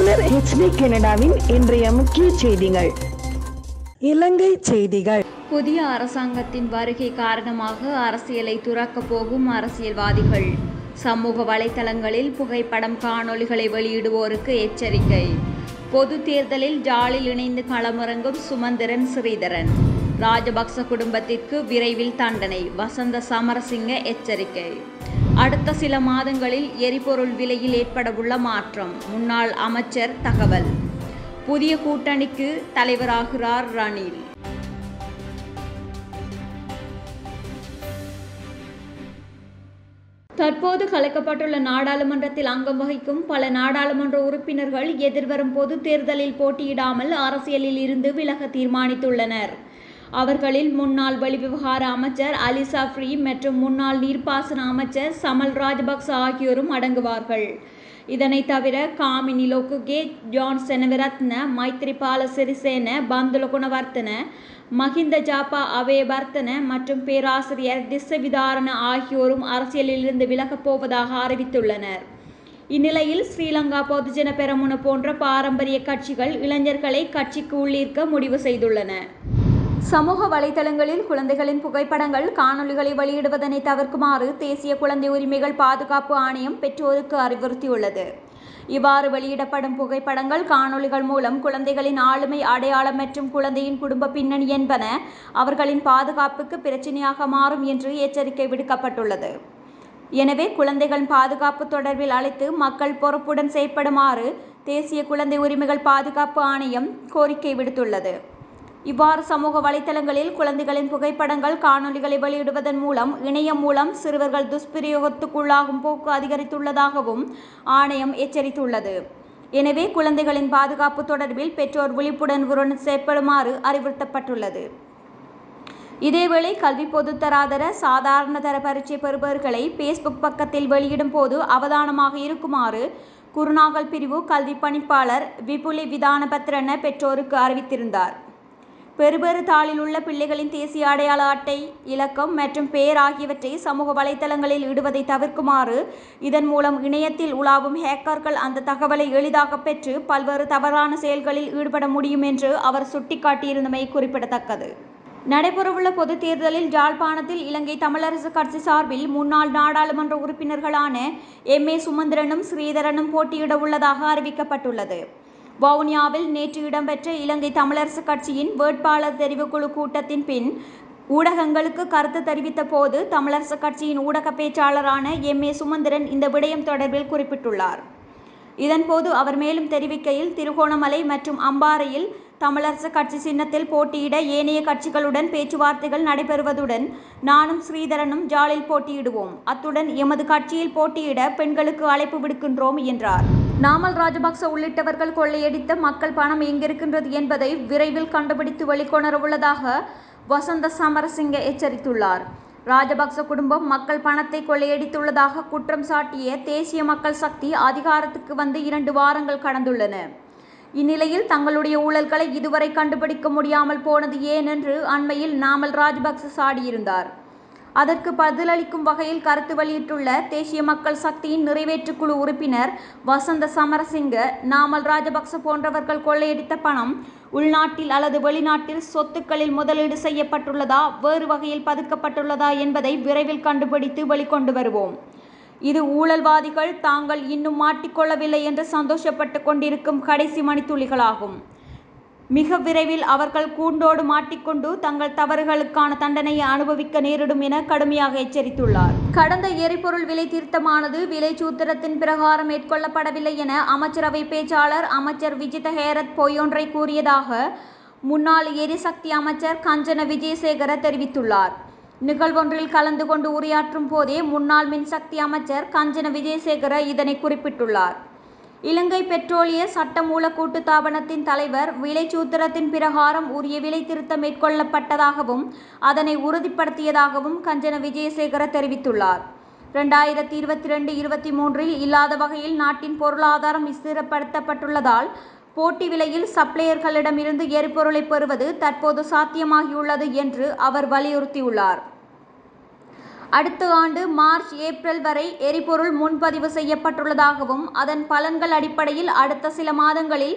மலர் HD கனடாவின் இன்றைய முக்கிய செய்திகள். இலங்கை செய்திகள். புதிய அரசாங்கத்தின் வருகை காரணமாக அரசியலை துறக்கப் போகும் அரசியல்வாதிகள். சமூக வலைதளங்களில் புகைப்படம் காணொளிகளை வெளியிடுவோருக்கு எச்சரிக்கை. பொது தேர்தலில் ஜாலில் இணைந்து களமிறங்கும் சுமந்திரன் ஸ்ரீதரன். ராஜபக்ச குடும்பத்திற்கு விரைவில் தண்டனை. வசந்த சமரசிங்க எச்சரிக்கை. அடுத்த சில மாதங்களில் எரிபொருள் விலையில் ஏற்படவுள்ள மாற்றம். முன்னாள் அமைச்சர் தகவல். புதிய கூட்டணிக்கு தலைவராகிறார் ரணில். தற்போது கலைக்கப்பட்டுள்ள நாடாளுமன்றத்தில் அங்கம் வகிக்கும் பல நாடாளுமன்ற உறுப்பினர்கள் எதிர்வரும் பொது தேர்தலில் போட்டியிடாமல் அரசியலில் இருந்து விலக தீர்மானித்துள்ளனர். அவர்களில் முன்னாள் வெளிவிவகார அமைச்சர் அலி சப்ரி மற்றும் முன்னாள் நீர்ப்பாசன அமைச்சர் சமல் ராஜபக்ச ஆகியோரும் அடங்குவார்கள். இதனை தவிர காமினி லோக்குகே, ஜான் செனவிரத்ன, மைத்ரிபால சிறிசேன, பந்துல குணவர்த்தன, மஹிந்த ஜாப்பா அபேவர்த்தன மற்றும் பேராசிரியர் திஸ்ஸவிதாரண ஆகியோரும் அரசியலிலிருந்து விலகப் போவதாக அறிவித்துள்ளனர். இந்நிலையில் ஸ்ரீலங்கா பொதுஜன பெரமுன போன்ற பாரம்பரிய கட்சிகள் இளைஞர்களை கட்சிக்கு உள்ளீர்க்க முடிவு செய்துள்ளன. சமூக வலைதளங்களில் குழந்தைகளின் புகைப்படங்கள், காணொளிகளை வெளியிடுவதனை தவிர்க்குமாறு தேசிய குழந்தை உரிமைகள் பாதுகாப்பு ஆணையம் பெற்றோருக்கு அறிவுறுத்தியுள்ளது. இவ்வாறு வெளியிடப்படும் புகைப்படங்கள், காணொளிகள் மூலம் குழந்தைகளின் ஆளுமை, அடையாளம் மற்றும் குழந்தையின் குடும்ப பின்னணி என்பன அவர்களின் பாதுகாப்புக்கு பிரச்சினையாக மாறும் என்று எச்சரிக்கை விடுக்கப்பட்டுள்ளது. எனவே குழந்தைகளின் பாதுகாப்பு தொடர்பில் அழைத்து மக்கள் பொறுப்புடன் செயற்படுமாறு தேசிய குழந்தை உரிமைகள் பாதுகாப்பு ஆணையம் கோரிக்கை விடுத்துள்ளது. இவ்வாறு சமூக வலைதளங்களில் குழந்தைகளின் புகைப்படங்கள், காணொளிகளை வெளியிடுவதன் மூலம் இணையம் மூலம் சிறுவர்கள் துஷ்பிரயோகத்துக்குள்ளாகும் போக்கு அதிகரித்துள்ளதாகவும் ஆணையம் எச்சரித்துள்ளது. எனவே குழந்தைகளின் பாதுகாப்பு தொடர்பில் பெற்றோர் விழிப்புணர்வுடன் செயற்படுமாறு அறிவுறுத்தப்பட்டுள்ளது. இதேவேளை கல்வி பொதுத்தராதர சாதாரண தர பரீட்சை பெறுபவர்களை பேஸ்புக் பக்கத்தில் வெளியிடும் போது அவதானமாக இருக்குமாறு குருநாகல் பிரிவு கல்வி பணிப்பாளர் விபுலி விதானபத்ரன பெற்றோருக்கு அறிவித்திருந்தார். பெறுபேறு தாளில் உள்ள பிள்ளைகளின் தேசிய அடையாள அட்டை, இலக்கம் மற்றும் பெயர் ஆகியவற்றை சமூக வலைதளங்களில் இடுவதை தவிர்க்குமாறு, இதன் மூலம் இணையத்தில் உலாவும் ஹேக்கர்கள் அந்த தகவலை எளிதாக பெற்று பல்வேறு தவறான செயல்களில் ஈடுபட முடியும் என்று அவர் சுட்டிக்காட்டியிருந்தமை குறிப்பிடத்தக்கது. நடைபெறவுள்ள பொது தேர்தலில் யாழ்ப்பாணத்தில் இலங்கை தமிழரசு கட்சி சார்பில் முன்னாள் நாடாளுமன்ற உறுப்பினர்களான MA சுமந்திரனும் ஸ்ரீதரனும் போட்டியிட உள்ளதாக அறிவிக்கப்பட்டுள்ளது. வவுனியாவில் நேற்று இடம்பெற்ற இலங்கை தமிழரசு கட்சியின் வேட்பாளர் தெரிவுக்குழு கூட்டத்தின் பின் ஊடகங்களுக்கு கருத்து தெரிவித்த போது தமிழரசு கட்சியின் ஊடக பேச்சாளரான MA சுமந்திரன் இந்த விடயம் தொடர்பில் குறிப்பிட்டுள்ளார். இதன்போது அவர் மேலும் தெரிவிக்கையில், திருகோணமலை மற்றும் அம்பாறையில் தமிழரசு கட்சி சின்னத்தில் போட்டியிட ஏனைய கட்சிகளுடன் பேச்சுவார்த்தைகள் நடைபெறுவதுடன் நானும் ஸ்ரீதரனும் ஜாலில் போட்டியிடுவோம். அத்துடன் எமது கட்சியில் போட்டியிட பெண்களுக்கு அழைப்பு விடுக்கின்றோம் என்றார். நாமல் ராஜபக்ச உள்ளிட்டவர்கள் கொள்ளையடித்த மக்கள் பணம் எங்கிருக்கின்றது என்பதை விரைவில் கண்டுபிடித்து வெளிக்கொணரவுள்ளதாக வசந்த சமரசிங்க எச்சரித்துள்ளார். ராஜபக்ச குடும்பம் மக்கள் பணத்தை கொள்ளையடித்துள்ளதாக குற்றம் சாட்டிய தேசிய மக்கள் சக்தி அதிகாரத்துக்கு வந்து 2 வாரங்கள் கடந்துள்ளன. இந்நிலையில் தங்களுடைய ஊழல்களை இதுவரை கண்டுபிடிக்க முடியாமல் போனது ஏன் என்று அண்மையில் நாமல் ராஜபக்ச சாடியிருந்தார். அதற்கு பதிலளிக்கும் வகையில் கருத்து வெளியிட்டுள்ள தேசிய மக்கள் சக்தியின் நிறைவேற்றுக்குழு உறுப்பினர் வசந்த சமரசிங்க, நாமல் ராஜபக்ச போன்றவர்கள் கொள்ளையடித்த பணம் உள்நாட்டில் அல்லது வெளிநாட்டில் சொத்துக்களில் முதலீடு செய்யப்பட்டுள்ளதா, வேறு வகையில் பதுக்கப்பட்டுள்ளதா என்பதை விரைவில் கண்டுபிடித்து வெளிக்கொண்டு வருவோம். இது ஊழல்வாதிகள் தாங்கள் இன்னும் மாட்டிக்கொள்ளவில்லை என்று சந்தோஷப்பட்டு கொண்டிருக்கும் கடைசி மணித்துளிகளாகும். மிக விரைவில் அவர்கள் கூண்டோடு மாட்டிக்கொண்டு தங்கள் தவறுகளுக்கான தண்டனையை அனுபவிக்க நேரிடும் என கடுமையாக எச்சரித்துள்ளார். கடந்த எரிபொருள் விலை திருத்தமானது விலை சூத்திரத்தின் பிரகாரம் மேற்கொள்ளப்படவில்லை என அமைச்சரவை பேச்சாளர் அமைச்சர் விஜித ஹேரத் பொய்யொன்றை கூறியதாக முன்னாள் எரிசக்தி அமைச்சர் கஞ்சன விஜயசேகர தெரிவித்துள்ளார். நிகழ்வொன்றில் கலந்து கொண்டு உரையாற்றும் போதே முன்னாள் மின்சக்தி அமைச்சர் கஞ்சன விஜயசேகர இதனை குறிப்பிட்டுள்ளார். இலங்கை பெட்ரோலிய சட்டமூல கூட்டுத்தாபனத்தின் தலைவர் விலை சூத்திரத்தின் பிரகாரம் உரிய விலை திருத்தம் மேற்கொள்ளப்பட்டதாகவும் அதனை உறுதிப்படுத்தியதாகவும் கஞ்சன விஜயசேகர தெரிவித்துள்ளார். 2022-23 இல்லாத வகையில் நாட்டின் பொருளாதாரம் ஸ்திரப்படுத்தப்பட்டுள்ளதால் போட்டி விலையில் சப்ளையர்களிடமிருந்து எரிபொருளை பெறுவது தற்போது சாத்தியமாகியுள்ளது என்று அவர் வலியுறுத்தியுள்ளார். அடுத்த ஆண்டு மார்ச் ஏப்ரல் வரை எரிபொருள் முன்பதிவு செய்யப்பட்டுள்ளதாகவும் அதன் பலன்கள் அடிப்படையில் அடுத்த சில மாதங்களில்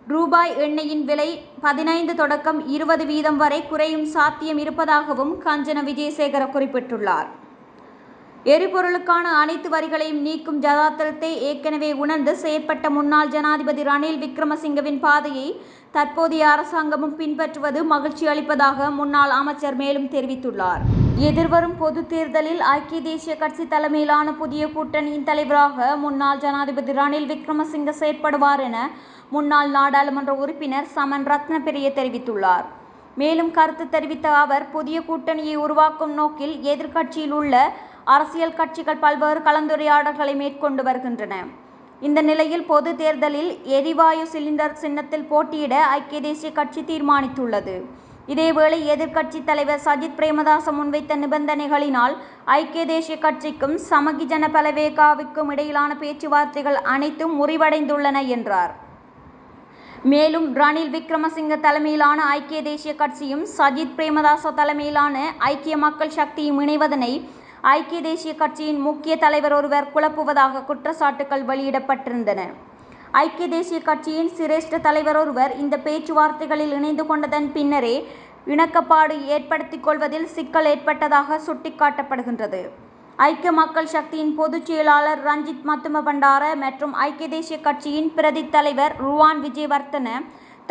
ரூபாய் எண்ணெயின் விலை 15 தொடக்கம் 20% வரை குறையும் சாத்தியம் இருப்பதாகவும் கஞ்சன விஜயசேகர குறிப்பிட்டுள்ளார். எரிபொருளுக்கான அனைத்து வரிகளையும் நீக்கும் யதார்த்தத்தை ஏற்கனவே உணர்ந்து செயற்பட்ட முன்னாள் ஜனாதிபதி ரணில் விக்ரமசிங்கவின் பாதையை தற்போதைய அரசாங்கமும் பின்பற்றுவது மகிழ்ச்சி அளிப்பதாக முன்னாள் அமைச்சர் மேலும் தெரிவித்துள்ளார். எதிர்வரும் பொது தேர்தலில் ஐக்கிய தேசிய கட்சி தலைமையிலான புதிய கூட்டணியின் தலைவராக முன்னாள் ஜனாதிபதி ரணில் விக்ரமசிங்க செயற்படுவார் என முன்னாள் நாடாளுமன்ற உறுப்பினர் சமன் ரத்னபிரிய தெரிவித்துள்ளார். மேலும் கருத்து தெரிவித்த அவர், புதிய கூட்டணியை உருவாக்கும் நோக்கில் எதிர்க்கட்சியில் உள்ள அரசியல் கட்சிகள் பல்வேறு கலந்துரையாடல்களை மேற்கொண்டு வருகின்றன. இந்த நிலையில் பொது தேர்தலில் எரிவாயு சிலிண்டர் சின்னத்தில் போட்டியிட ஐக்கிய தேசிய கட்சி தீர்மானித்துள்ளது. இதேவேளை எதிர்க்கட்சி தலைவர் சஜித் பிரேமதாச முன்வைத்த நிபந்தனைகளினால் ஐக்கிய தேசிய கட்சிக்கும் சமகி ஜன பலவேகாவிற்கும் இடையிலான பேச்சுவார்த்தைகள் அனைத்தும் முறிவடைந்துள்ளன என்றார். மேலும் ரணில் விக்ரமசிங்க தலைமையிலான ஐக்கிய தேசிய கட்சியும் சஜித் பிரேமதாச தலைமையிலான ஐக்கிய மக்கள் சக்தியும் இணைவதனை ஐக்கிய தேசிய கட்சியின் முக்கிய தலைவர் ஒருவர் குழப்புவதாக குற்றச்சாட்டுகள் வெளியிடப்பட்டிருந்தன. ஐக்கிய தேசிய கட்சியின் சிரேஷ்ட தலைவர் ஒருவர் இந்த பேச்சுவார்த்தைகளில் இணைந்து கொண்டதன் பின்னரே இணக்கப்பாடு ஏற்படுத்திக் கொள்வதில் சிக்கல் ஏற்பட்டதாக சுட்டிக்காட்டப்படுகின்றது. ஐக்கிய மக்கள் சக்தியின் பொதுச் செயலாளர் ரஞ்சித் மத்தும பண்டார மற்றும் ஐக்கிய தேசிய கட்சியின் பிரதி தலைவர் ருவான் விஜயவர்தன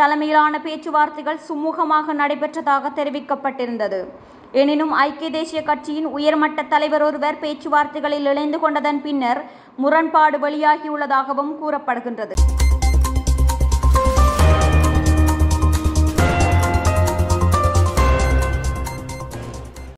தலைமையிலான பேச்சுவார்த்தைகள் சுமூகமாக நடைபெற்றதாக தெரிவிக்கப்பட்டிருந்தது. எனினும் ஐக்கிய தேசிய கட்சியின் உயர்மட்ட தலைவர் ஒருவர் பேச்சுவார்த்தைகளில் இணைந்து கொண்டதன் பின்னர் முரண்பாடு வெளியாகியுள்ளதாகவும் கூறப்படுகின்றது.